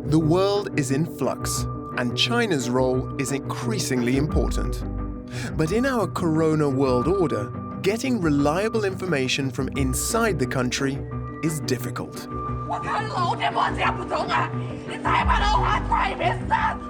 The world is in flux, and China's role is increasingly important. But in our corona world order, getting reliable information from inside the country is difficult.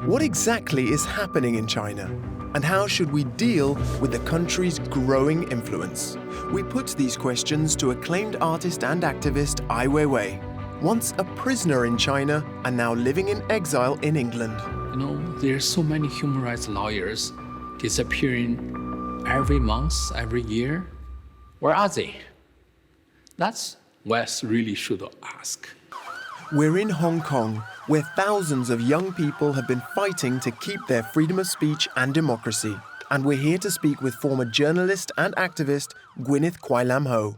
What exactly is happening in China? And how should we deal with the country's growing influence? We put these questions to acclaimed artist and activist Weiwei, once a prisoner in China and now living in exile in England. You know, there's so many human rights lawyers disappearing every month, every year. Where are they? That's West really should ask. We're in Hong Kong, where thousands of young people have been fighting to keep their freedom of speech and democracy. And we're here to speak with former journalist and activist Gwyneth Kwai Lam Ho.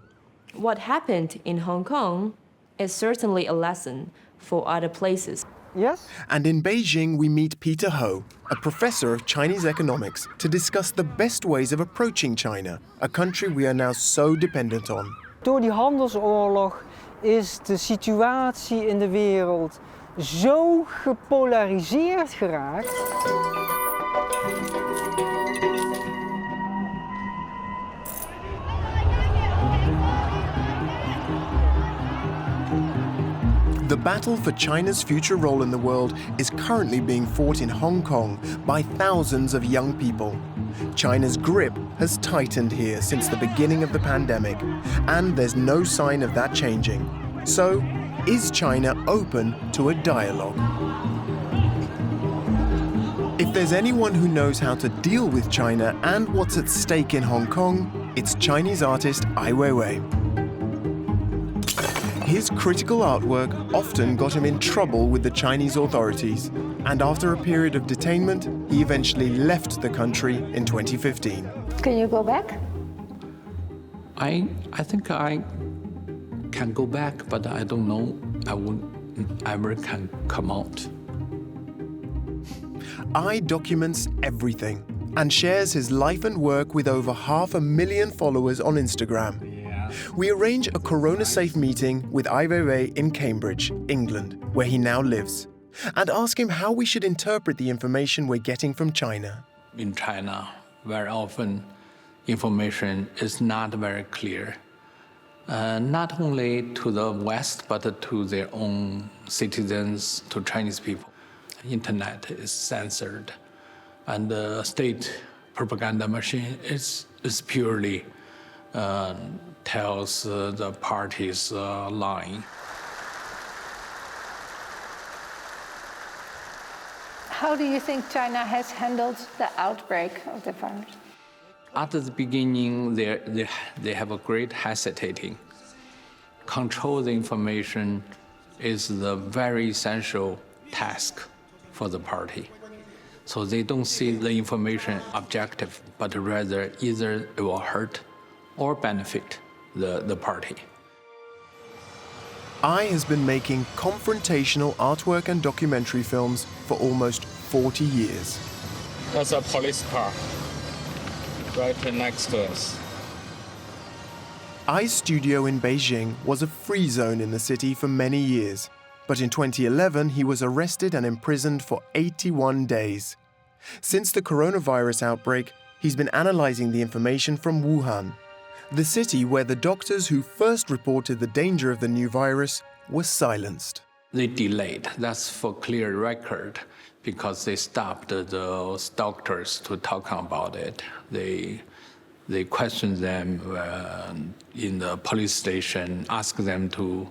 What happened in Hong Kong is certainly a lesson for other places. Yes? And in Beijing, we meet Peter Ho, a professor of Chinese economics, to discuss the best ways of approaching China, a country we are now so dependent on. Door die handelsoorlog is de situatie in de wereld zo gepolariseerd geraakt. The battle for China's future role in the world is currently being fought in Hong Kong by thousands of young people. China's grip has tightened here since the beginning of the pandemic, and there's no sign of that changing. So, is China open to a dialogue? If there's anyone who knows how to deal with China and what's at stake in Hong Kong, it's Chinese artist Ai Weiwei. His critical artwork often got him in trouble with the Chinese authorities, and after a period of detainment, he eventually left the country in 2015. Can you go back? I think I can go back, but I don't know I would ever can come out. Ai documents everything and shares his life and work with over 500,000 followers on Instagram. We arrange a corona-safe meeting with Ai Weiwei in Cambridge, England, where he now lives, and ask him how we should interpret the information we're getting from China. In China, very often information is not very clear, not only to the West, but to their own citizens, to Chinese people. Internet is censored, and the state propaganda machine is purely tells the party's line. How do you think China has handled the outbreak of the virus? At the beginning, they have a great hesitating. Control the information is the very essential task for the party. So they don't see the information objective, but rather either it will hurt or benefit the party. Ai has been making confrontational artwork and documentary films for almost 40 years. That's a police car right next to us. Ai's studio in Beijing was a free zone in the city for many years, but in 2011 he was arrested and imprisoned for 81 days. Since the coronavirus outbreak, he's been analyzing the information from Wuhan, the city where the doctors who first reported the danger of the new virus were silenced. They delayed, that's for clear record, because they stopped those doctors to talk about it. They questioned them in the police station, asked them to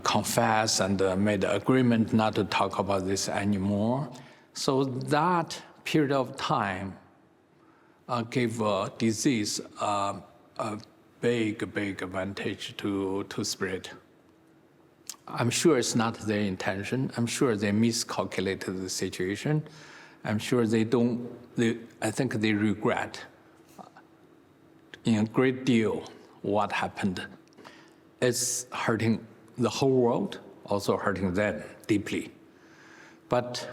confess and made an agreement not to talk about this anymore. So that period of time gave a disease a big advantage to spread. I'm sure it's not their intention. I'm sure they miscalculated the situation. I'm sure I think they regret in a great deal what happened. It's hurting the whole world, also hurting them deeply. But,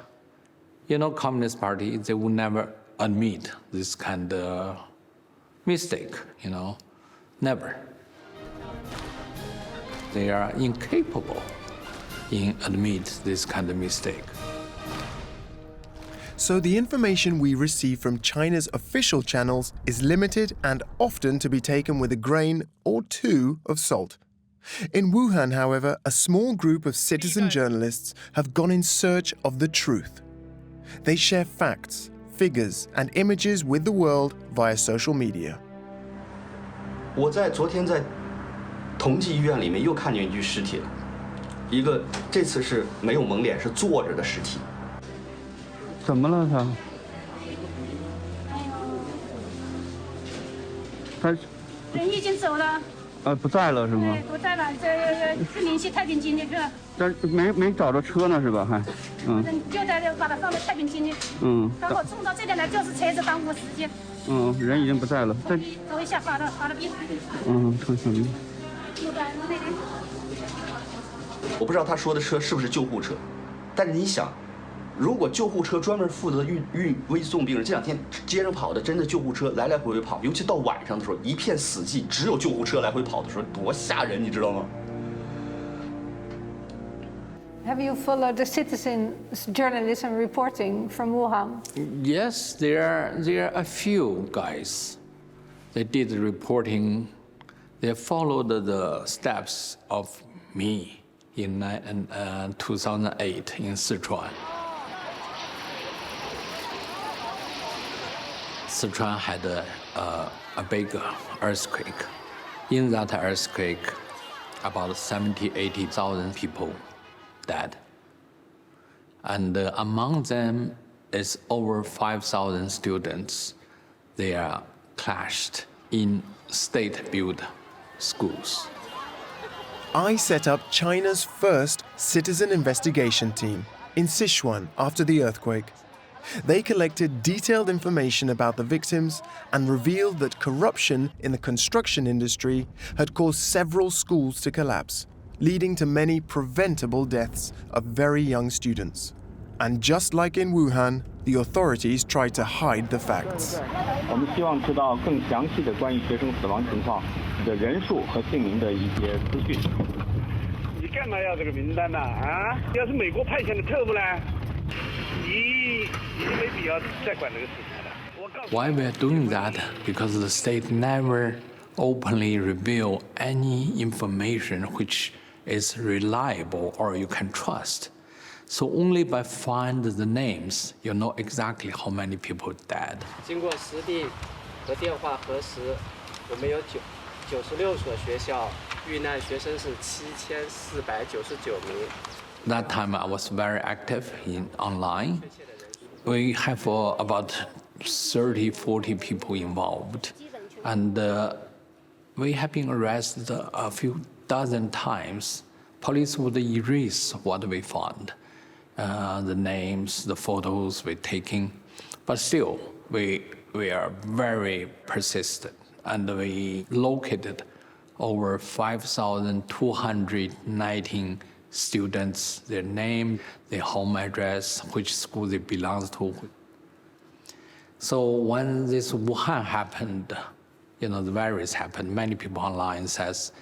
you know, Communist Party, they would never admit this kind of mistake, you know, never. They are incapable admit this kind of mistake. So the information we receive from China's official channels is limited and often to be taken with a grain or two of salt. In Wuhan, however, a small group of citizen journalists have gone in search of the truth. They share facts, figures, and images with the world via social media. 我昨天在同济医院里面又看见一具尸体了，一个这次是没有蒙脸，是坐着的尸体。怎么了他？他人已经走了。不在了是吗？对，不在了，这联系太平间去了。但没找着车呢是吧？还，就在这把他放到太平间去。然后送到这边来就是车子耽误时间。人已经不在了。走一下发了病。看什么？我不知道他说的车是不是救护车，但是你想。 如果救护车专门负责运危送病人，这两天街上跑的真的救护车来回跑，尤其到晚上的时候，一片死寂，只有救护车来回跑的时候，多吓人，你知道吗 Have you followed the citizen journalism reporting from Wuhan? Yes, there are a few guys. They did the reporting. They followed the steps of me in 2008 in Sichuan. Sichuan had a big earthquake. In that earthquake, about 80,000 people died. And among them is over 5,000 students. They are clashed in state-built schools. I set up China's first citizen investigation team in Sichuan after the earthquake. They collected detailed information about the victims and revealed that corruption in the construction industry had caused several schools to collapse, leading to many preventable deaths of very young students. And just like in Wuhan, the authorities tried to hide the facts. 我们希望知道更详细的关于学生死亡情况的人数和姓名的一些资讯。你干嘛要这个名单呢？要是美国派遣的特务呢？ Why we are doing that? Because the state never openly reveal any information which is reliable or you can trust. So only by find the names, you know exactly how many people died. 经过实地和电话核实，我们有96所学校遇难学生是7499名。 That time I was very active in online. We have about 30-40 people involved, and we have been arrested a few dozen times. Police would erase what we found, the names, the photos we're taking, but still we are very persistent, and we located over 5,219 students, their name, their home address, which school they belong to. So when this Wuhan happened, the virus happened, many people online says,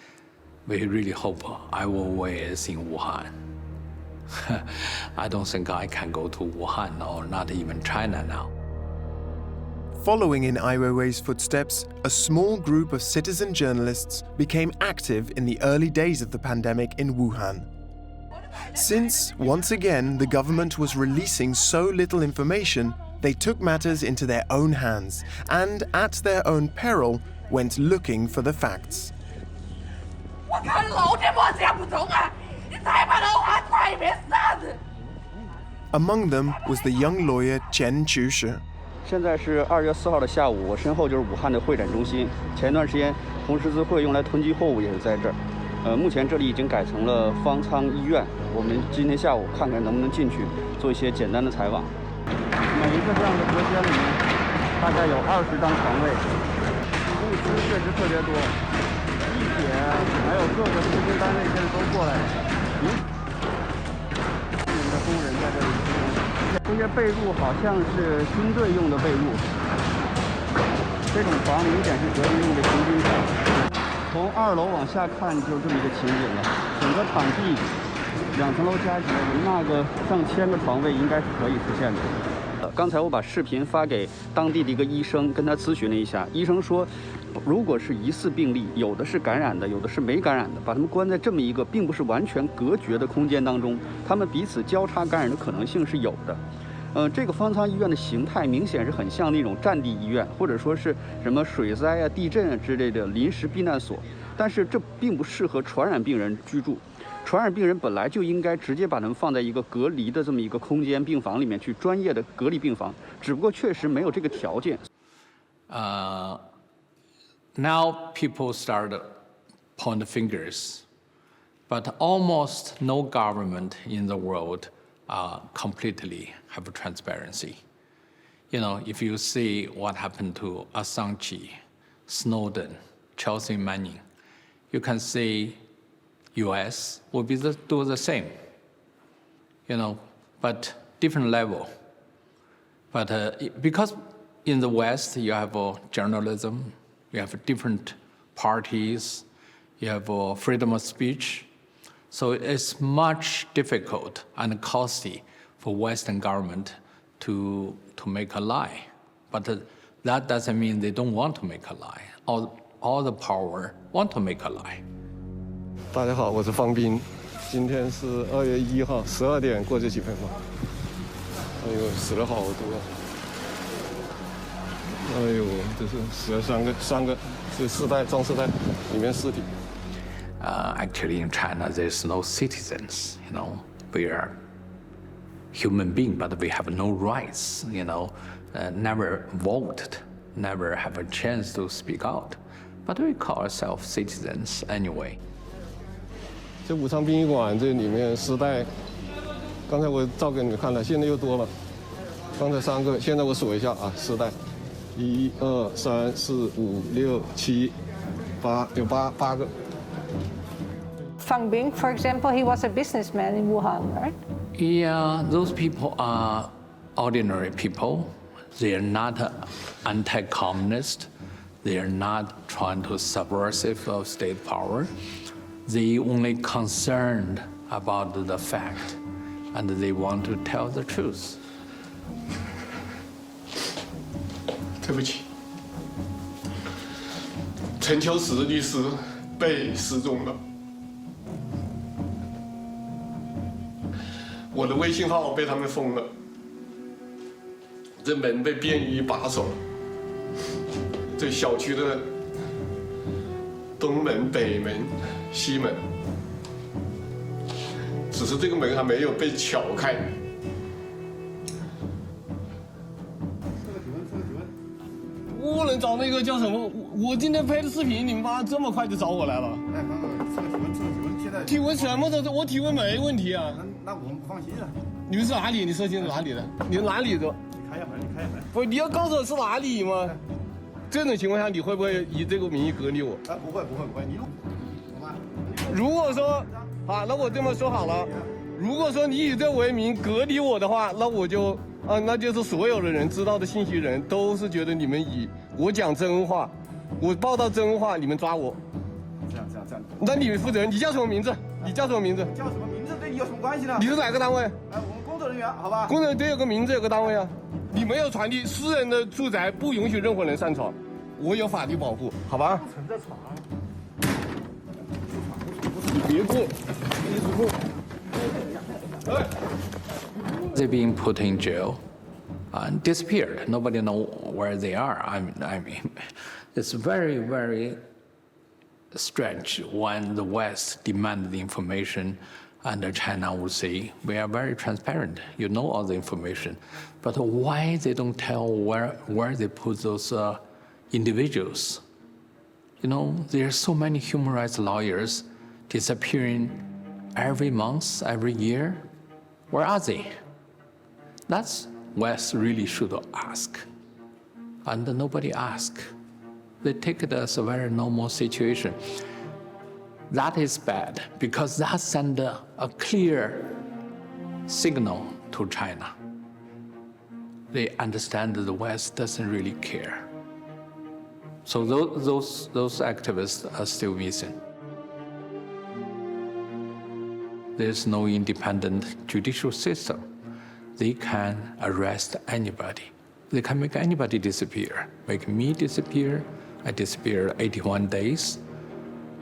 we really hope Weiwei is in Wuhan. I don't think I can go to Wuhan or not even China now. Following in Ai Weiwei's footsteps, a small group of citizen journalists became active in the early days of the pandemic in Wuhan. Since, once again, the government was releasing so little information, they took matters into their own hands and, at their own peril, went looking for the facts. Among them was the young lawyer Chen Chushi. 现在是2月4号的下午，我身后就是武汉的会展中心。前一段时间，红十字会用来囤积货物也是在这儿。目前这里已经改成了方舱医院。我们今天下午看看能不能进去做一些简单的采访。每一个这样的隔间里面，大概有20张床位，物资确实特别多。地铁还有各个施工单位现在都过来了。我们的工人在这里施工。这些被褥好像是军队用的被褥。这种床明显是革命用的行军床。从2楼往下看，就是这么一个情景了。整个场地2层楼加起来容纳个上千个床位，应该是可以实现的。刚才我把视频发给当地的一个医生，跟他咨询了一下。医生说，如果是疑似病例，有的是感染的，有的是没感染的，把他们关在这么一个并不是完全隔绝的空间当中，他们彼此交叉感染的可能性是有的。这个方舱医院的形态明显是很像那种战地医院，或者说是什么水灾啊、地震啊之类的临时避难所，但是这并不适合传染病人居住。传染病人本来就应该直接把他们放在一个隔离的这么一个空间病房里面去，专业的隔离病房，只不过确实没有这个条件。Now people start point fingers, but almost no government in the world completely have transparency. You know, if you see what happened to Assange, Snowden, Chelsea Manning, you can see US will do the same, you know, but different level. But because in the West you have journalism, you have different parties, you have freedom of speech, so it's much difficult and costly for Western government to make a lie. But that doesn't mean they don't want to make a lie. All the power want to make a lie. 大家好，我是方斌，今天是2月1号12点过这几分吧。哎呦，死了好多！哎呦，这是死了3个，这4袋装尸袋，里面尸体。Actually, in China, there's no citizens. You know, we are human beings, but we have no rights. You know, never voted, never have a chance to speak out. But we call ourselves citizens anyway. 这武昌殡仪馆这里面尸袋，刚才我照给你们看了，现在又多了。刚才3个，现在我数一下啊，尸袋，1、2、3、4、5、6、7、8，有8个。Fang Bing, for example, he was a businessman in Wuhan, right? Yeah, those people are ordinary people. They are not anti-communist. They are not trying to subversive of state power. They only concerned about the fact, and they want to tell the truth. 对不起，陈秋实律师被失踪了。我的微信号被他们封了，这门被便衣把守。这小区的东门、北门、西门，只是这个门还没有被撬开。我能找那个叫什么？我今天拍的视频，你们妈这么快就找我来了？哎，测个体温，现在体温什么都，我体温没问题啊。那我们不放心啊。你们是哪里？你说清楚哪里的？你是哪里的？你开下门，你开下门。不，你要告诉我是哪里吗？这种情况下，你会不会以这个名义隔离我？啊，不会，你如果说，啊，那我这么说好了，如果说你以这为名隔离我的话，那我就。那就是所有的人知道的信息人都是觉得你们以我讲真话，我报道真话，你们抓我。这样。那你们负责人，你叫什么名字？叫什么名字对你有什么关系呢？你是哪个单位？我们工作人员，好吧。工作人员得有个名字，有个单位啊。你没有传递私人的住宅，不允许任何人上床，我有法律保护，好吧？不存在床。你别过，你别过。哎。They're being put in jail and disappeared. Nobody knows where they are. I mean, it's very, very strange when the West demands the information and China would say, we are very transparent. You know all the information. But why they don't tell where they put those individuals? You know, there are so many human rights lawyers disappearing every month, every year. Where are they? That's West really should ask. And nobody asks. They take it as a very normal situation. That is bad because that sends a clear signal to China. They understand that the West doesn't really care. So those activists are still missing. there's no independent judicial system. They can arrest anybody. They can make anybody disappear. Make me disappear. I disappear 81 days.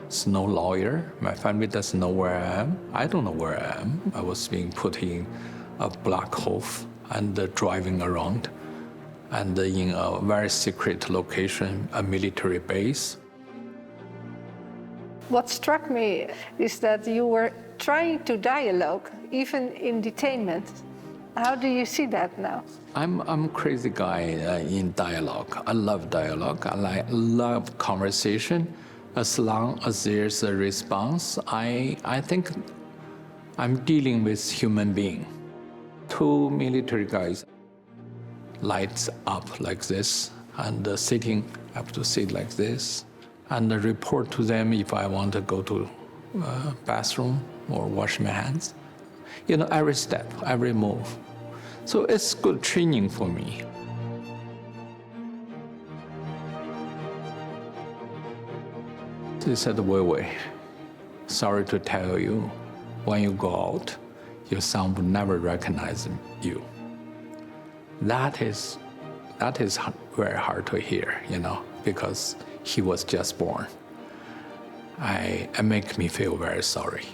There's no lawyer. My family doesn't know where I am. I don't know where I am. I was being put in a black hole and driving around, and in a very secret location, a military base. What struck me is that you were trying to dialogue, even in detainment. How do you see that now? I'm a crazy guy in dialogue. I love dialogue. I love conversation. As long as there's a response, I think I'm dealing with human being. Two military guys, lights up like this, and sitting, I have to sit like this, and report to them if I want to go to bathroom or wash my hands. You know, every step, every move. So it's good training for me. They said, Weiwei, sorry to tell you, when you go out, your son will never recognize you. That is very hard to hear, you know, because he was just born. It makes me feel very sorry.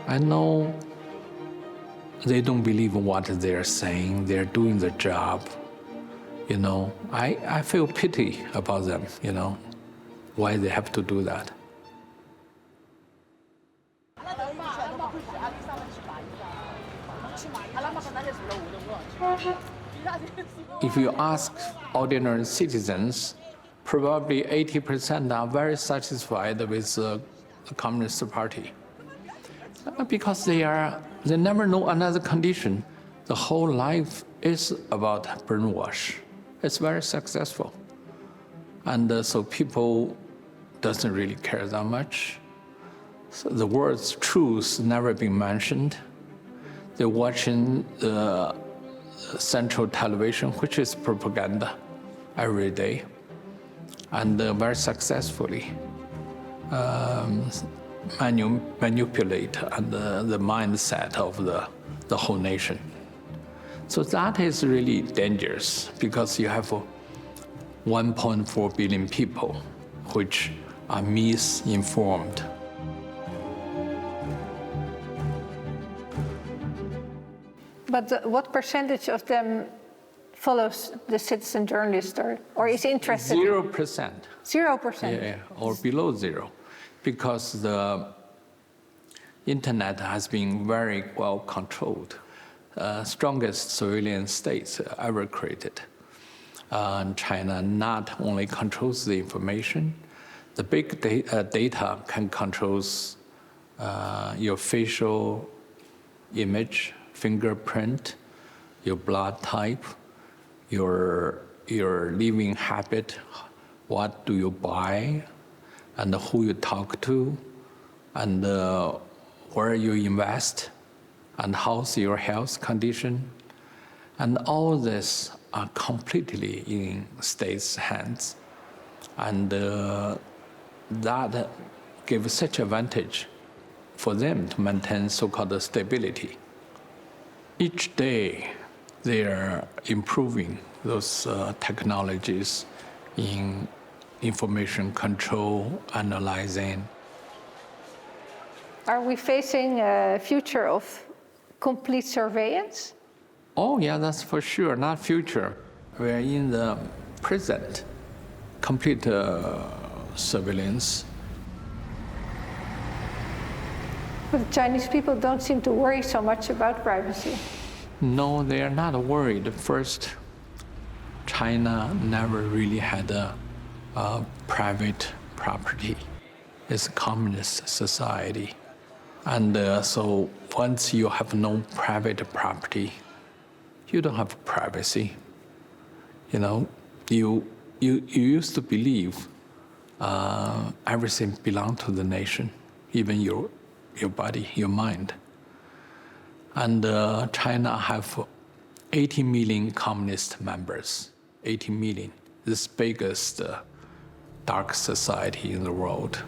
I know they don't believe what they're saying. They're doing the job. You know, I feel pity about them, you know, why they have to do that. If you ask ordinary citizens, probably 80% are very satisfied with the Communist Party. Because they never know another condition. The whole life is about brainwash. It's very successful. And so people doesn't really care that much. So the words truth never been mentioned. They're watching the central television, which is propaganda, every day, and very successfully manipulate the mindset of the whole nation. So that is really dangerous because you have 1.4 billion people which are misinformed. But what percentage of them follows the citizen journalist or is interested? 0%. 0%? Yeah, or below zero. Because the internet has been very well controlled. Strongest surveillance states ever created. China not only controls the information, the big data can control your facial image, fingerprint, your blood type, your living habit, what do you buy, and who you talk to, and where you invest, and how's your health condition. And all this are completely in states' hands. And that gives such advantage for them to maintain so-called stability. Each day, they are improving those technologies in information control, analyzing. Are we facing a future of complete surveillance? Oh, yeah, that's for sure, not future. We're in the present, complete surveillance. But the Chinese people don't seem to worry so much about privacy. No, they are not worried. First, China never really had a private property. It's a communist society. And so once you have no private property, you don't have privacy. You know, you used to believe everything belonged to the nation, even your body, your mind. And China have 80 million communist members, 80 million, this biggest dark society in the world.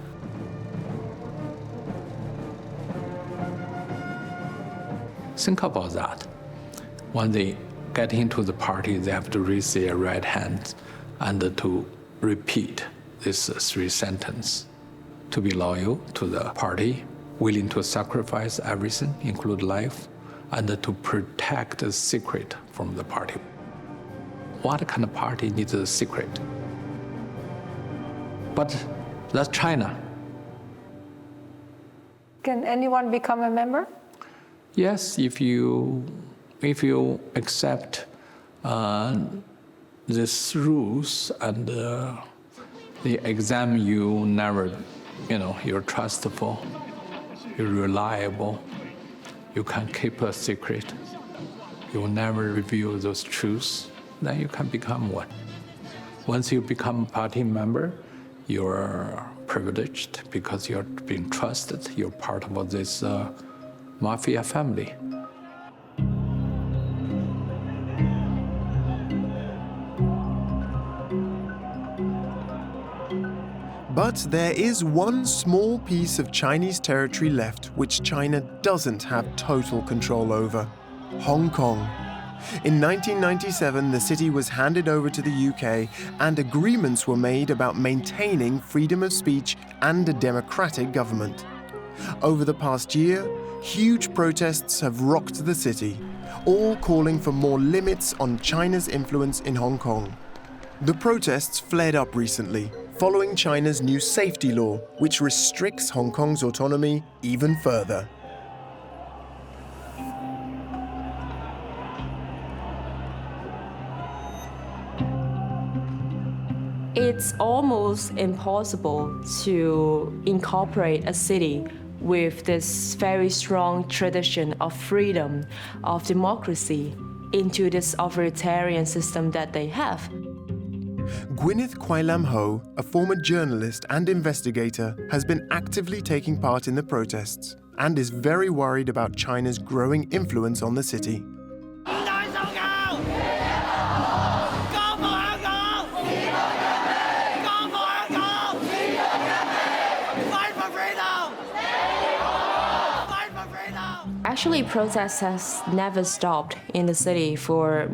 Think about that. When they get into the party, they have to raise their right hand and to repeat this 3 sentences. To be loyal to the party, willing to sacrifice everything, include life, and to protect the secret from the party. What kind of party needs a secret? But that's China. Can anyone become a member? Yes, if you accept these rules and the exam, you never, you're trustful, you're reliable, you can keep a secret, you will never reveal those truths, then you can become one. Once you become a party member, you're privileged because you're being trusted, you're part of this mafia family. But there is one small piece of Chinese territory left which China doesn't have total control over: Hong Kong. In 1997, the city was handed over to the UK and agreements were made about maintaining freedom of speech and a democratic government. Over the past year, huge protests have rocked the city, all calling for more limits on China's influence in Hong Kong. The protests flared up recently, following China's new safety law, which restricts Hong Kong's autonomy even further. It's almost impossible to incorporate a city with this very strong tradition of freedom, of democracy, into this authoritarian system that they have. Gwyneth Kwai-Lam Ho, a former journalist and investigator, has been actively taking part in the protests and is very worried about China's growing influence on the city. Actually, protests has never stopped in the city for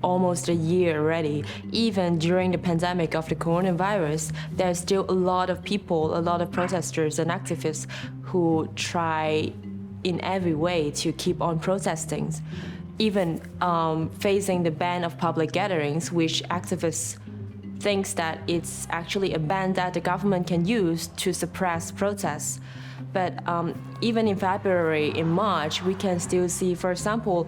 almost a year already. Even during the pandemic of the coronavirus, there's still a lot of people, a lot of protesters and activists who try in every way to keep on protesting. Even facing the ban of public gatherings, which activists thinks that it's actually a ban that the government can use to suppress protests. But even in February, in March, we can still see, for example,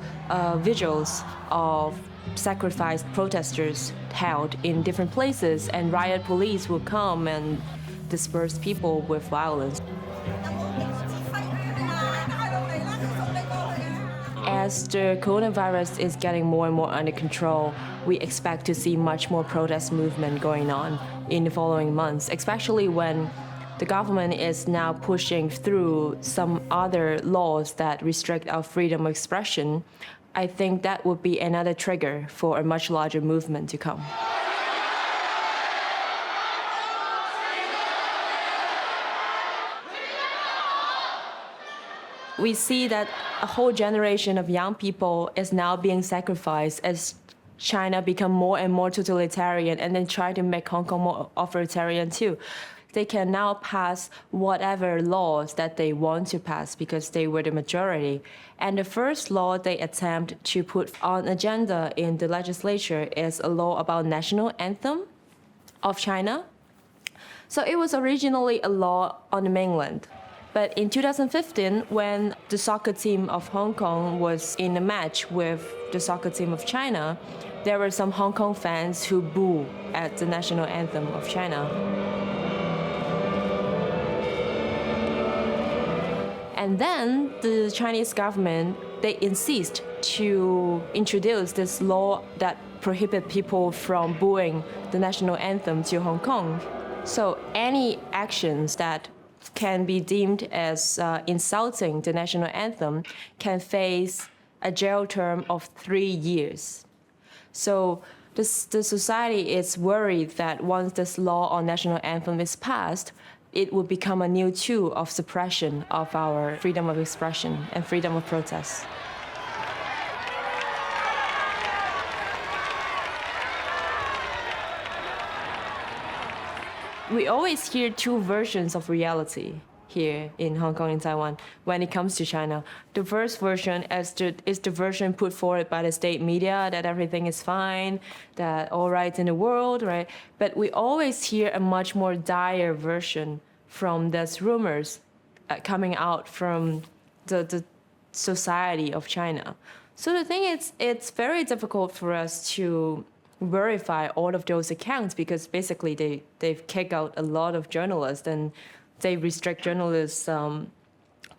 vigils of sacrificed protesters held in different places, and riot police will come and disperse people with violence. As the coronavirus is getting more and more under control, we expect to see much more protest movement going on in the following months, especially when the government is now pushing through some other laws that restrict our freedom of expression. I think that would be another trigger for a much larger movement to come. We see that a whole generation of young people is now being sacrificed as China become more and more totalitarian and then try to make Hong Kong more authoritarian too. They can now pass whatever laws that they want to pass because they were the majority. And the first law they attempt to put on agenda in the legislature is a law about national anthem of China. So it was originally a law on the mainland. But in 2015, when the soccer team of Hong Kong was in a match with the soccer team of China, there were some Hong Kong fans who booed at the national anthem of China. And then the Chinese government, they insist to introduce this law that prohibit people from booing the national anthem to Hong Kong. So any actions that can be deemed as insulting the national anthem can face a jail term of 3 years. So the society is worried that once this law on national anthem is passed, it will become a new tool of suppression of our freedom of expression and freedom of protest. We always hear two versions of reality here in Hong Kong and Taiwan when it comes to China. The first version is the version put forward by the state media that everything is fine, that all right in the world, right? But we always hear a much more dire version from those rumors coming out from the society of China. So the thing is, it's very difficult for us to verify all of those accounts because basically they've kicked out a lot of journalists and they restrict journalists'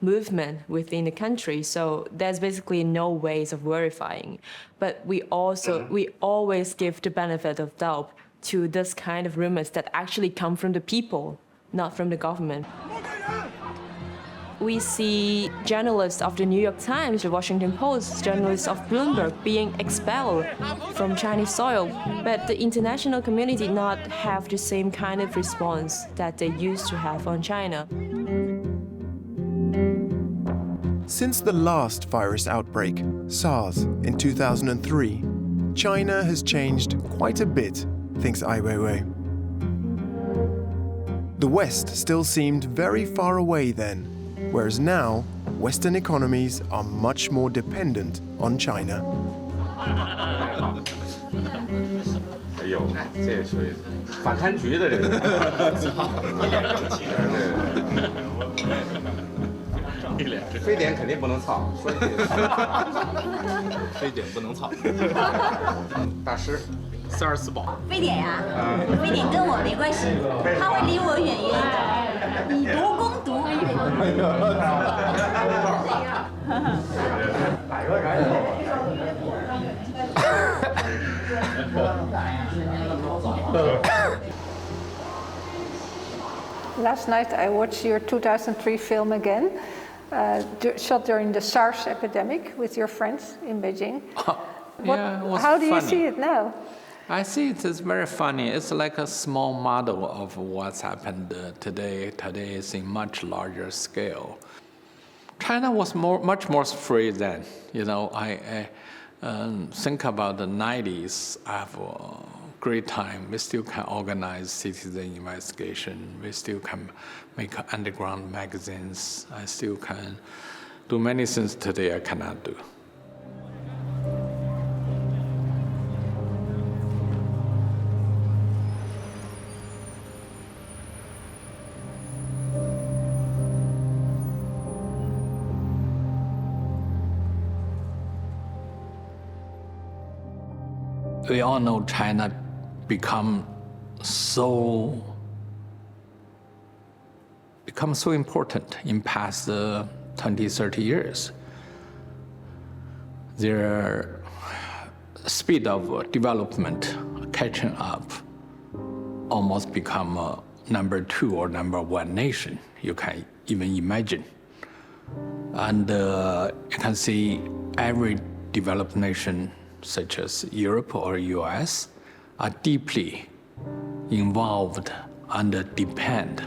movement within the country. So there's basically no ways of verifying. But we always give the benefit of doubt to this kind of rumors that actually come from the people, not from the government. We see journalists of the New York Times, the Washington Post, journalists of Bloomberg being expelled from Chinese soil, but the international community not have the same kind of response that they used to have on China. Since the last virus outbreak, SARS, in 2003, China has changed quite a bit, thinks Weiwei. The West still seemed very far away then, whereas now, Western economies are much more dependent on China. 哎呦，这也属于反贪局的这个，一脸正气。非典肯定不能操，说一句。非典不能操。大师。 42宝，非典呀，非典跟我没关系，他会离我远远的，以毒攻毒。Last night I watched your 2003 film again, shot during the SARS epidemic with your friends in Beijing. Yeah, it was How do you funny. see it now? I see it as very funny. It's like a small model of what's happened today. Today is in much larger scale. China was much more free then. You know, I think about the 90s. I have a great time. We still can organize citizen investigation. We still can make underground magazines. I still can do many things today I cannot do. We all know China become so important in past 20, 30 years. Their speed of development catching up almost become number 2 or number 1 nation, you can even imagine. And you can see every developed nation such as Europe or US, are deeply involved and depend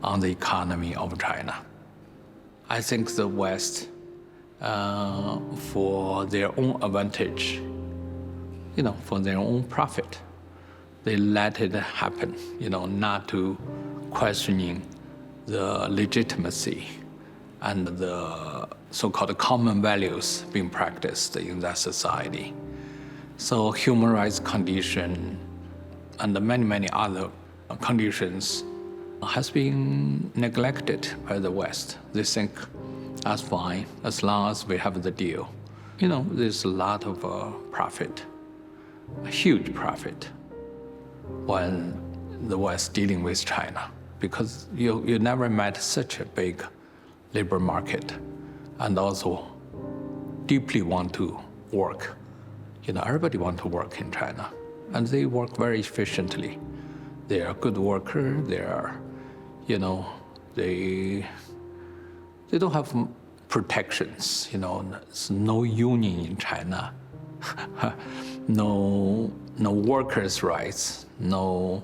on the economy of China. I think the West, for their own advantage, you know, for their own profit, they let it happen, you know, not to questioning the legitimacy and the so-called common values being practiced in that society. So human rights condition and many, many other conditions has been neglected by the West. They think that's fine as long as we have the deal. You know, there's a lot of profit, a huge profit when the West dealing with China, because you never met such a big labor market and also deeply want to work. You know, everybody wants to work in China, and they work very efficiently. They are good workers. They are, you know, they don't have protections. You know, there's no union in China, no no workers' rights, no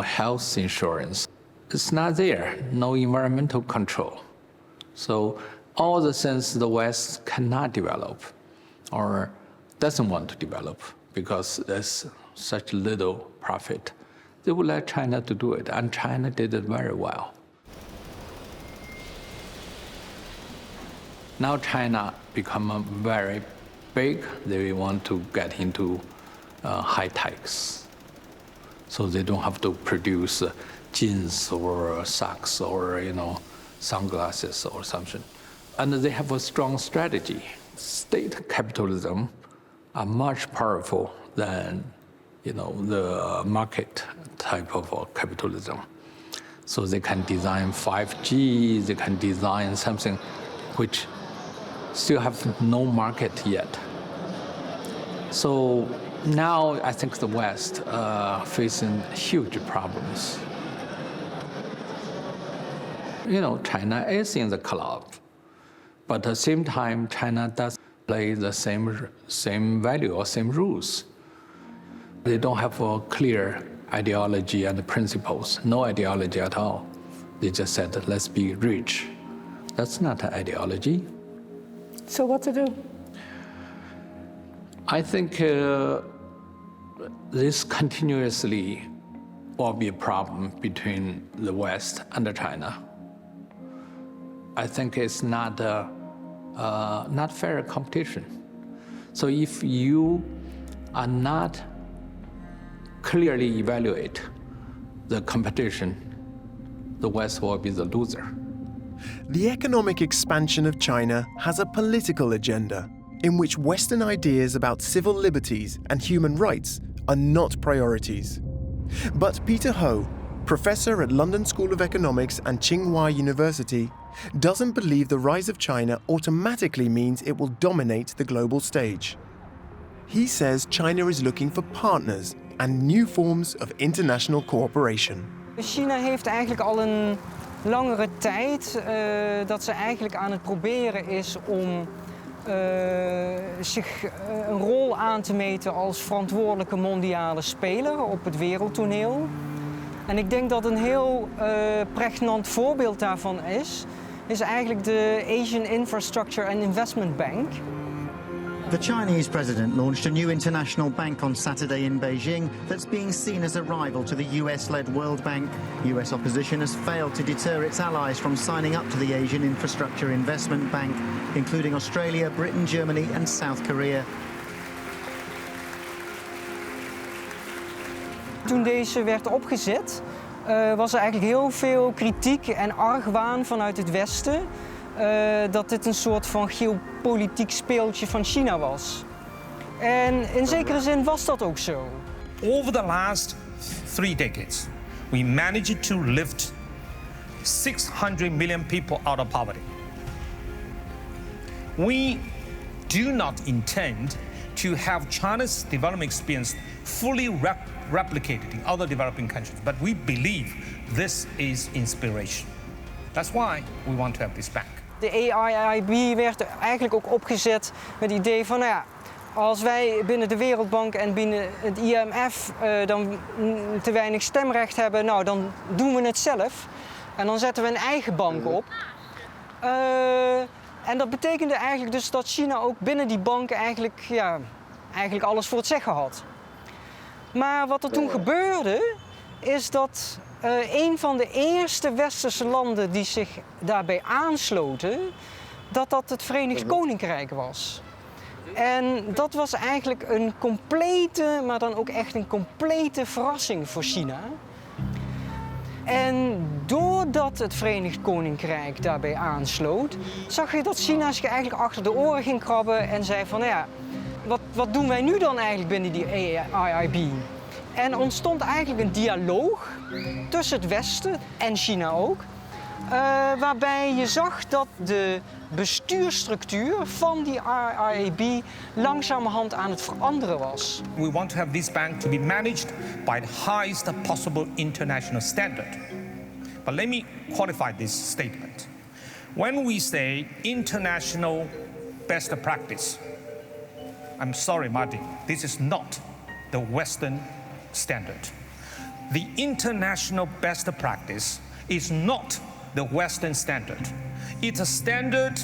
health insurance. It's not there, no environmental control. So all the things the West cannot develop or doesn't want to develop because there's such little profit, they would like China to do it, and China did it very well. Now China become very big, they want to get into high techs. So they don't have to produce jeans or socks or sunglasses or something. And they have a strong strategy. State capitalism are much powerful than the market type of capitalism. So they can design 5G, they can design something which still have no market yet. So now I think the West facing huge problems. China is in the club, but at the same time, China does play the same value or same rules. They don't have a clear ideology and principles, no ideology at all. They just said, let's be rich. That's not an ideology. So what to do? I think this continuously will be a problem between the West and China. I think it's not fair competition. So if you are not clearly evaluate the competition, the West will be the loser. The economic expansion of China has a political agenda in which Western ideas about civil liberties and human rights are not priorities. But Peter Ho, professor at London School of Economics and Tsinghua University, doesn't believe the rise of China automatically means it will dominate the global stage. He says China is looking for partners and new forms of international cooperation. China heeft eigenlijk al een langere tijd dat ze eigenlijk aan het proberen is om zich een rol aan te meten als verantwoordelijke mondiale speler op het wereldtoneel. En ik denk dat een heel pregnant voorbeeld daarvan is eigenlijk de Asian Infrastructure and Investment Bank. The Chinese president launched a new international bank on Saturday in Beijing that's being seen as a rival to the US-led World Bank. US opposition has failed to deter its allies from signing up to the Asian Infrastructure Investment Bank, including Australia, Britain, Germany and South Korea. Toen deze werd opgezet, was er eigenlijk heel veel kritiek en argwaan vanuit het Westen dat dit een soort van geopolitiek speeltje van China was. En in zekere zin was dat ook zo. Over the last 3 decades, we managed to lift 600 million people out of poverty. We do not intend to have China's development experience fully replicated in other developing countries, but we believe this is inspiration. That's why we want to have this bank. De AIIB werd eigenlijk ook opgezet met het idee van, als wij binnen de Wereldbank en binnen het IMF dan te weinig stemrecht hebben, dan doen we het zelf. En dan zetten we een eigen bank op. En dat betekende eigenlijk dus dat China ook binnen die banken eigenlijk alles voor het zeggen had. Maar wat er toen gebeurde, is dat een van de eerste westerse landen die zich daarbij aansloten, dat het Verenigd Koninkrijk was. En dat was eigenlijk een complete, maar dan ook echt een complete verrassing voor China. En doordat het Verenigd Koninkrijk daarbij aansloot, zag je dat China zich eigenlijk achter de oren ging krabben en zei van, wat doen wij nu dan eigenlijk binnen die AIIB? En ontstond eigenlijk een dialoog tussen het Westen en China ook, waarbij je zag dat de bestuursstructuur van die AIIB langzamerhand aan het veranderen was. We want to have this bank to be managed by the highest possible international standard. But let me qualify this statement. When we say international best practice, I'm sorry, Martin, this is not the Western standard. The international best practice is not the Western standard. It's a standard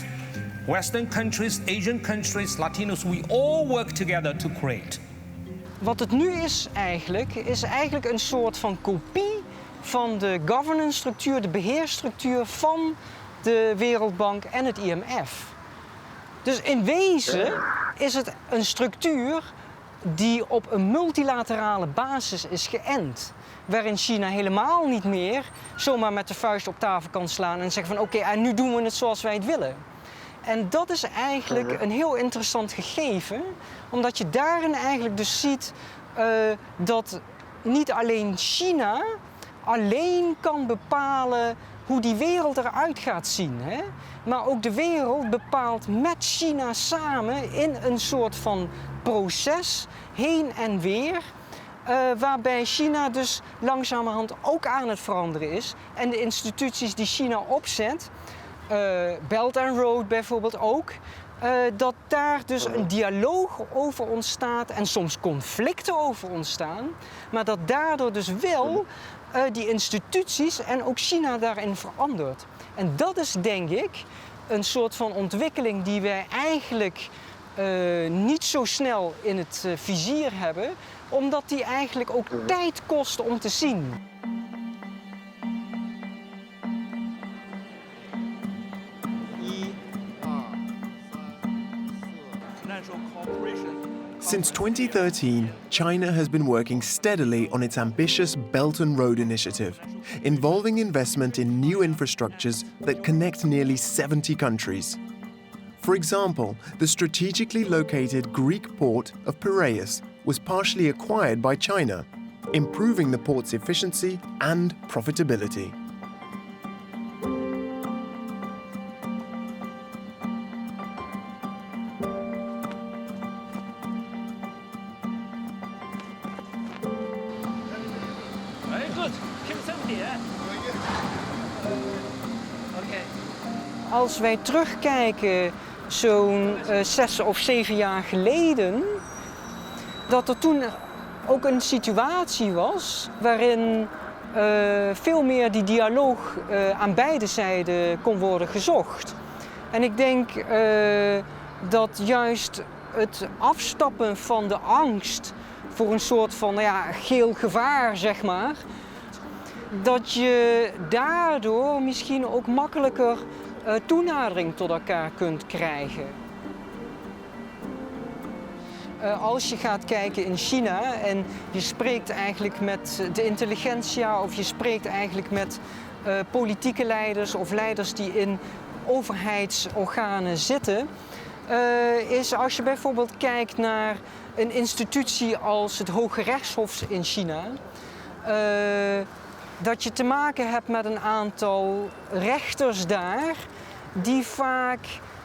Western countries, Asian countries, Latinos, we all work together to create. Wat het nu is eigenlijk een soort van kopie van de governance structuur, de beheersstructuur van de Wereldbank en het IMF. Dus in wezen is het een structuur die op een multilaterale basis is geënt. Waarin China helemaal niet meer zomaar met de vuist op tafel kan slaan en zeggen van oké, en nu doen we het zoals wij het willen. En dat is eigenlijk een heel interessant gegeven, omdat je daarin eigenlijk dus ziet dat niet alleen China alleen kan bepalen hoe die wereld eruit gaat zien, hè? Maar ook de wereld bepaalt met China samen in een soort van proces heen en weer, waarbij China dus langzamerhand ook aan het veranderen is en de instituties die China opzet, Belt and Road bijvoorbeeld ook, dat daar dus een dialoog over ontstaat en soms conflicten over ontstaan, maar dat daardoor dus wel die instituties en ook China daarin verandert. En dat is denk ik een soort van ontwikkeling die wij eigenlijk niet zo snel in het vizier hebben, omdat die eigenlijk ook tijd kost om te zien. Since 2013, China has been working steadily on its ambitious Belt and Road Initiative, involving investment in new infrastructures that connect nearly 70 countries. For example, the strategically located Greek port of Piraeus was partially acquired by China, improving the port's efficiency and profitability. Als wij terugkijken zo'n 6 of 7 jaar geleden, dat er toen ook een situatie was waarin veel meer die dialoog aan beide zijden kon worden gezocht. En ik denk dat juist het afstappen van de angst voor een soort van geel gevaar, zeg maar, dat je daardoor misschien ook makkelijker toenadering tot elkaar kunt krijgen. Als je gaat kijken in China en je spreekt eigenlijk met de intelligentsia of je spreekt eigenlijk met politieke leiders of leiders die in overheidsorganen zitten, is als je bijvoorbeeld kijkt naar een institutie als het Hoge Rechtshof in China, dat je te maken hebt met een aantal rechters daar die vaak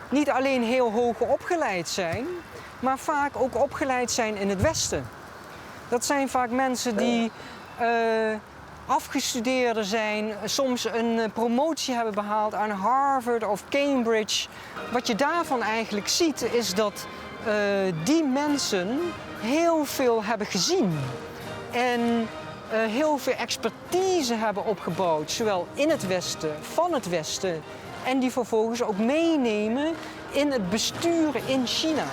niet alleen heel hoog opgeleid zijn, maar vaak ook opgeleid zijn in het Westen. Dat zijn vaak mensen die afgestudeerden zijn, soms een promotie hebben behaald aan Harvard of Cambridge. Wat je daarvan eigenlijk ziet is dat die mensen heel veel hebben gezien en heel veel expertise hebben opgebouwd, zowel in het Westen, van het Westen, en die vervolgens ook meenemen in het besturen in China.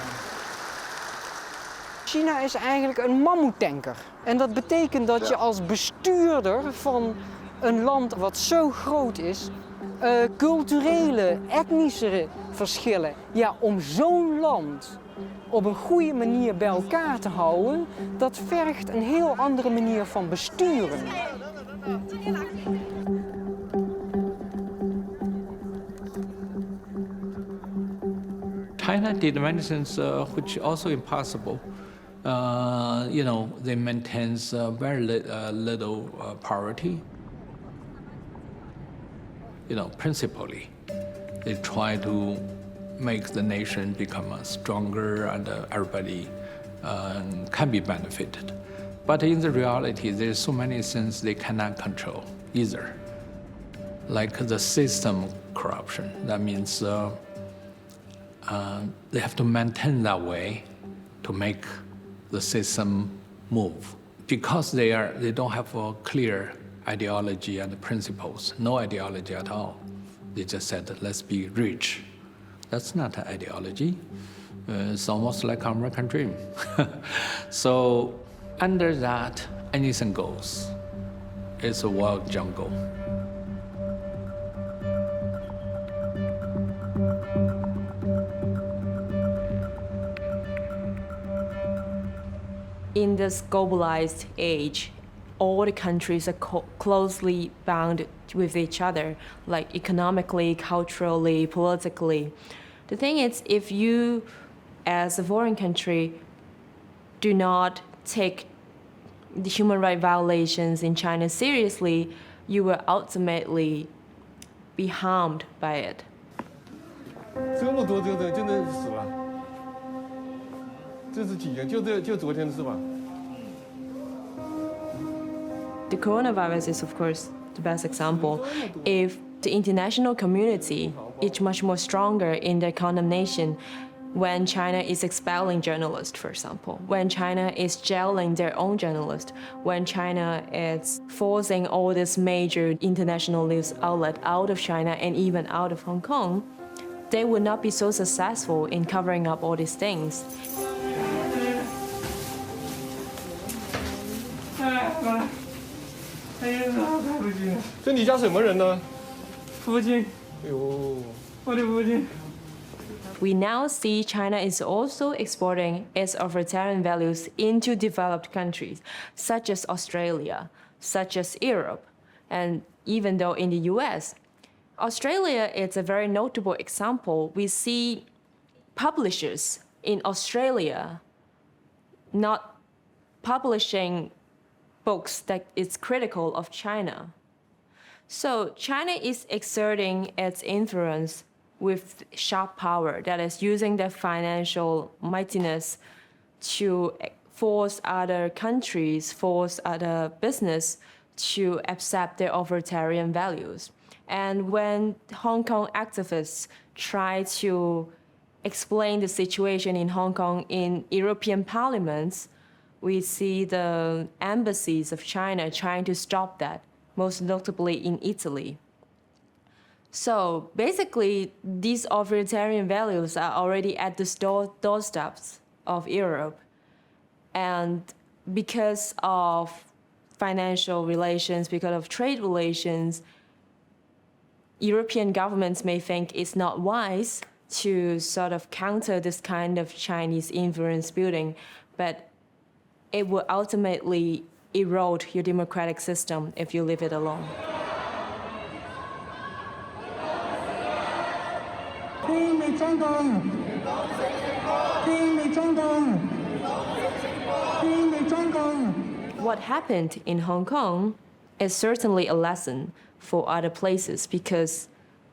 China is eigenlijk een mammoetanker. En dat betekent dat je als bestuurder van een land wat zo groot is, culturele, etnische verschillen, om zo'n land op een goede manier bij elkaar te houden, dat vergt een heel andere manier van besturen. China did many things which also impossible. They maintain very little poverty. Principally, they try to make the nation become stronger and everybody can be benefited. But in the reality, there's so many things they cannot control either. Like the system corruption. That means they have to maintain that way to make the system move because they don't have a clear ideology and principles, no ideology at all. They just said, let's be rich. That's not an ideology. It's almost like American dream. So under that, anything goes. It's a wild jungle. In this globalized age, all the countries are closely bound with each other, like economically, culturally, politically. The thing is, if you, as a foreign country, do not take the human rights violations in China seriously, you will ultimately be harmed by it. 这么多就真的死了，这是几件？就昨天的是吧？ The coronavirus is, of course, the best example. If the international community is much more stronger in their condemnation when China is expelling journalists, for example, when China is jailing their own journalists, when China is forcing all this major international news outlet out of China and even out of Hong Kong, they would not be so successful in covering up all these things. 这你家什么人呢？父亲。哎呦，我的父亲。 We now see China is also exporting its authoritarian values into developed countries, such as Australia, such as Europe, and even though in the US. Australia is a very notable example. We see publishers in Australia not publishing books that is critical of China. So China is exerting its influence with sharp power, that is using their financial mightiness to force other countries, force other business to accept their authoritarian values. And when Hong Kong activists try to explain the situation in Hong Kong in European parliaments, we see the embassies of China trying to stop that, most notably in Italy. So basically, these authoritarian values are already at the doorsteps of Europe. And because of financial relations, because of trade relations, European governments may think it's not wise to sort of counter this kind of Chinese influence building, but it will ultimately erode your democratic system if you leave it alone. What happened in Hong Kong is certainly a lesson for other places because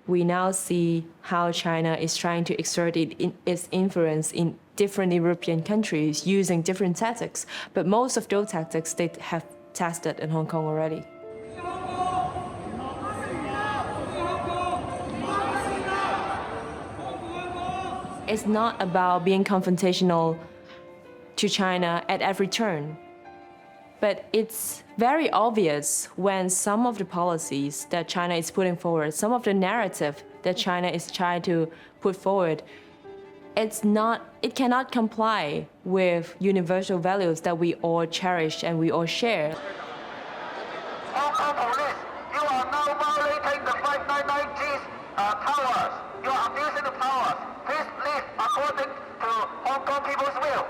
we now see how China is trying to exert its influence in different European countries using different tactics. But most of those tactics they have tested in Hong Kong already. It's not about being confrontational to China at every turn. But it's very obvious when some of the policies that China is putting forward, some of the narrative that China is trying to put forward, it cannot comply with universal values that we all cherish and we all share. Hong Kong police, you are now violating the 599G's powers. You are abusing the powers. Please live according to Hong Kong people's will.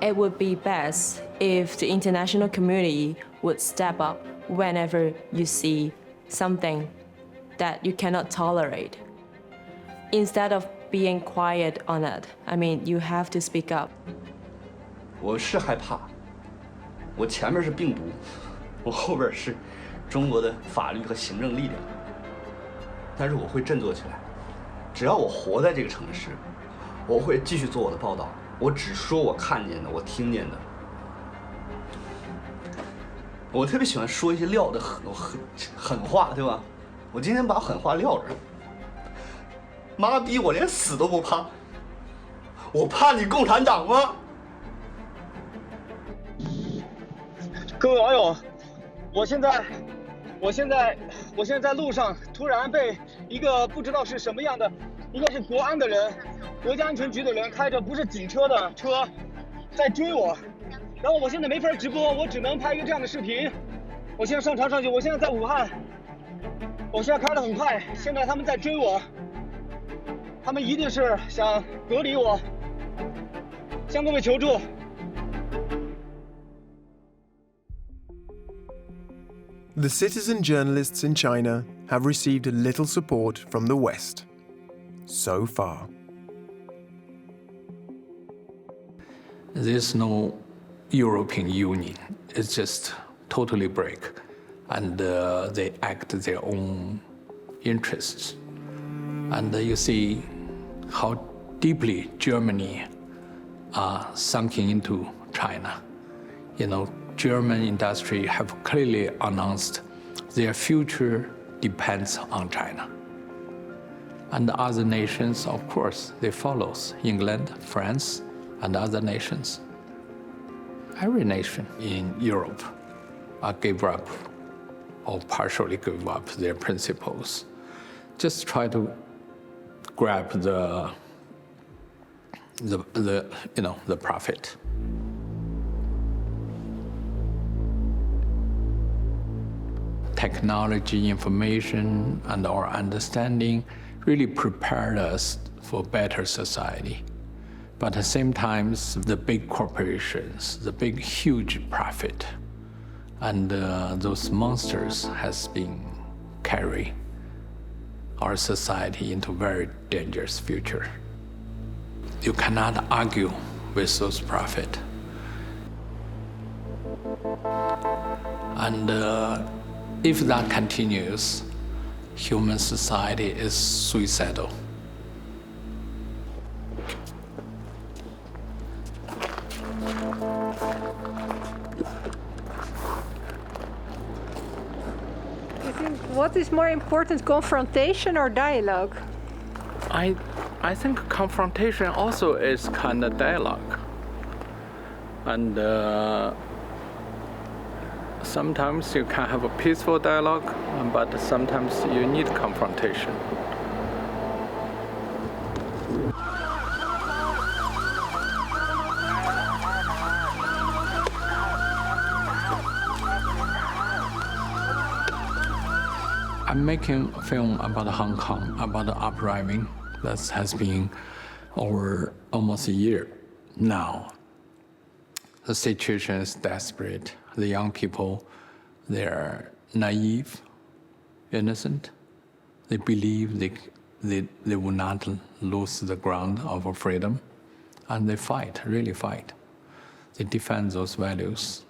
It would be best if the international community would step up whenever you see something that you cannot tolerate. Instead of being quiet on it, I mean, you have to speak up. 我是害怕，我前面是病毒，我后边是中国的法律和行政力量，但是我会振作起来。只要我活在这个城市，我会继续做我的报道。我只说我看见的，我听见的。我特别喜欢说一些撂的狠话，对吧？我今天把狠话撂这儿。妈逼，我连死都不怕，我怕你共产党吗？各位网友，我现在在路上，突然被一个不知道是什么样的，应该是国安的人，国家安全局的人开着不是警车的车在追我，然后我现在没法直播，我只能拍一个这样的视频。我现在上传上去，我现在在武汉，我现在开得很快，现在他们在追我，他们一定是想隔离我，向各位求助。The citizen journalists in China have received little support from the West so far. There's no European Union. It's just totally break, and they act their own interests. And you see how deeply Germany are sunken into China. German industry have clearly announced their future depends on China. And other nations, of course, they follow England, France, and other nations. Every nation in Europe gave up or partially gave up their principles. Just try to grab the profit. Technology, information, and our understanding really prepared us for better society. But at the same time, the big corporations, the big, huge profit, and those monsters has been carry our society into a very dangerous future. You cannot argue with those profit. And if that continues, human society is suicidal. You think what is more important, confrontation or dialogue? I think confrontation also is kind of dialogue. And sometimes you can have a peaceful dialogue, but sometimes you need confrontation. I'm making a film about Hong Kong, about the uprising that has been over almost a year now. The situation is desperate. The young people, they're naive, innocent. They believe they will not lose the ground of freedom. And they fight, really fight. They defend those values.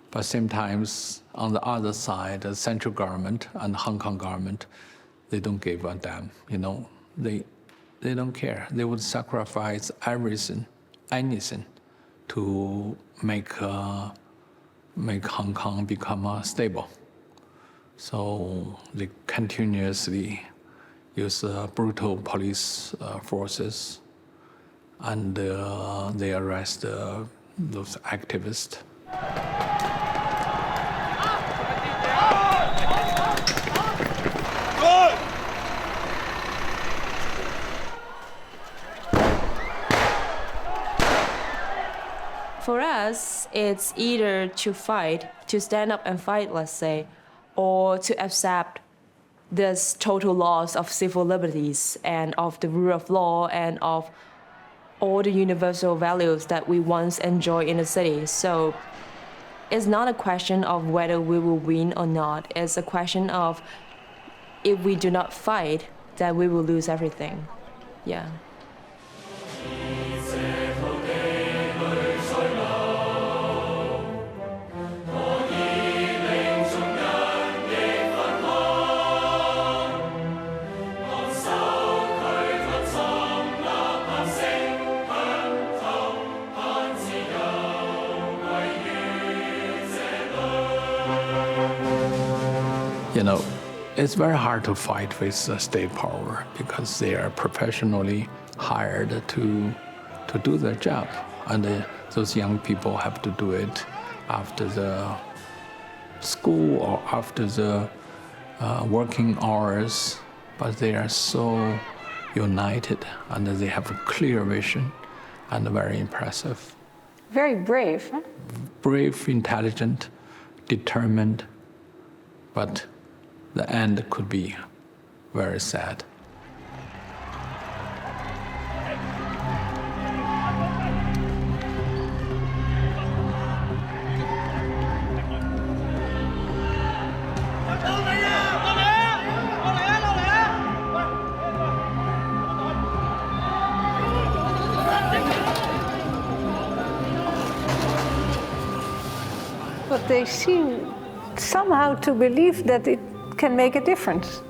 But same times, on the other side, the central government and Hong Kong government, they don't give a damn. They don't care. They would sacrifice everything, anything, to make Hong Kong become stable. So they continuously use brutal police forces, and they arrest those activists. For us, it's either to fight, to stand up and fight, let's say, or to accept this total loss of civil liberties and of the rule of law and of all the universal values that we once enjoyed in the city. So it's not a question of whether we will win or not. It's a question of if we do not fight, then we will lose everything. Yeah. It's very hard to fight with state power because they are professionally hired to do their job. And those young people have to do it after the school or after the working hours, but they are so united and they have a clear vision and very impressive. Very brave, huh? Brave, intelligent, determined, but the end could be very sad. But they seem somehow to believe that it can make a difference.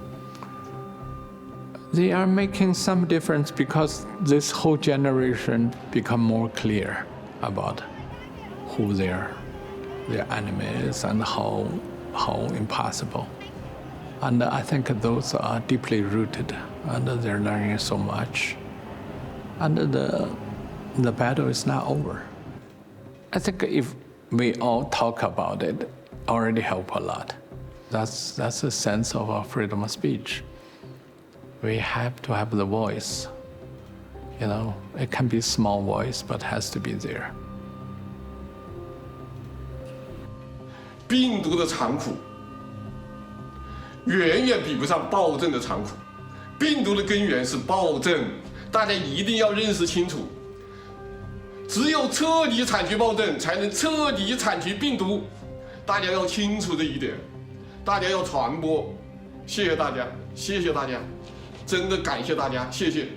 They are making some difference because this whole generation become more clear about who their enemy is and how impossible. And I think those are deeply rooted and they're learning so much. And the battle is not over. I think if we all talk about it, already help a lot. That's a sense of our freedom of speech. We have to have the voice. You know, it can be a small voice, but has to be there. 病毒的残酷远远比不上暴政的残酷。病毒的根源是暴政，大家一定要认识清楚。只有彻底铲除暴政，才能彻底铲除病毒。大家要清楚这一点，大家要传播。谢谢大家，谢谢大家，真的感谢大家，谢谢。